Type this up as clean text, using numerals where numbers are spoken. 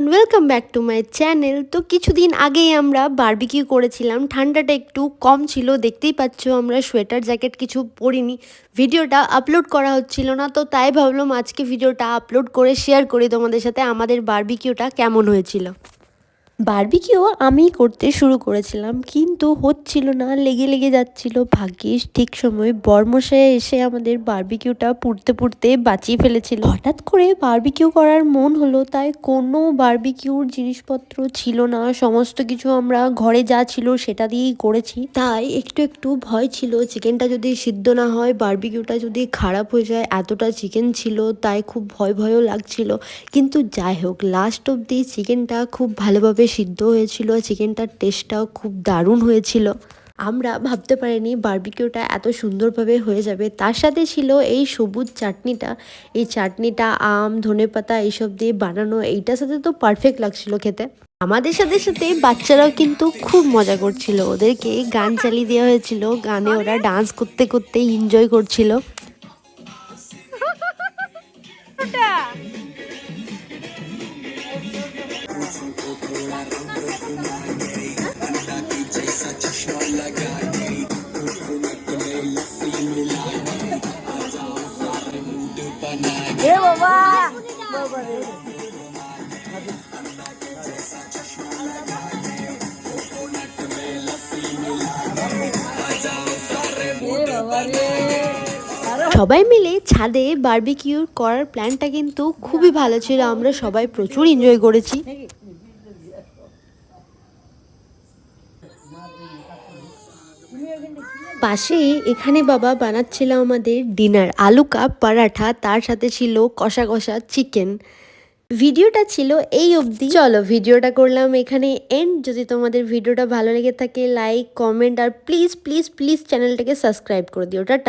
Everyone, welcome back to my channel. তো কিছুদিন আগেই আমরা বারবিকিউ করেছিলাম। ঠান্ডাটা একটু কম ছিল, দেখতেই পাচ্ছ আমরা সোয়েটার জ্যাকেট কিছু পরিনি। ভিডিওটা আপলোড করা হচ্ছিল না, তো তাই ভাবলাম আজকে ভিডিওটা আপলোড করে শেয়ার করি তোমাদের সাথে আমাদের বারবিকিউটা কেমন হয়েছিল। বারবিকিউ আমি করতে শুরু করেছিলাম, কিন্তু হচ্ছিল না, লেগে লেগে যাচ্ছিল। ভাগ্যিস ঠিক সময় বরমশাই এসে আমাদের বারবিকিউটা পুড়তে পুড়তে বাঁচিয়ে ফেলেছিল। হঠাৎ করে বারবিকিউ করার মন হলো, তাই কোনো বারবিকিউর জিনিসপত্র ছিল না, সমস্ত কিছু আমরা ঘরে যা ছিল সেটা দিয়েই করেছি। তাই একটু একটু ভয় ছিল, চিকেনটা যদি সিদ্ধ না হয়, বারবিকিউটা যদি খারাপ হয়ে যায়। এতটা চিকেন ছিল, তাই খুব ভয় ভয়ও লাগছিল। কিন্তু যাই হোক, লাস্ট অবধি চিকেনটা খুব ভালোভাবে সিদ্ধ হয়েছিল, চিকেনটার টেস্টটাও খুব দারুণ হয়েছিল। আমরা ভাবতে পারিনি বারবিকিউটা এত সুন্দরভাবে হয়ে যাবে। তার সাথে ছিল এই সবুজ চাটনিটা। এই চাটনিটা আম, ধনেপাতা এইসব দিয়ে বানানো, এইটার সাথে তো পারফেক্ট লাগছিল খেতে। আমাদের সাথে সাথে বাচ্চারাও কিন্তু খুব মজা করছিল, ওদেরকে গান চালিয়ে দেওয়া হয়েছিল, গানে ওরা ডান্স করতে করতে এনজয় করছিল। সবাই মিলে ছাদে বারবিকিউ করার প্ল্যানটা কিন্তু খুবই ভালো ছিল, আমরা সবাই প্রচুর এনজয় করেছি। পাশে এখানে বাবা বানাচ্ছিল আমাদের ডিনার, আলু কাপ পরাঠা, তার সাথে ছিল কষা কষা চিকেন। ভিডিওটা ছিল এই অবধি। চলো, ভিডিওটা করলাম এখানে এন্ড। যদি তোমাদের ভিডিওটা ভালো লেগে থাকে, লাইক, কমেন্ট আর প্লিজ প্লিজ প্লিজ চ্যানেলটাকে সাবস্ক্রাইব করে দিও। টাটা।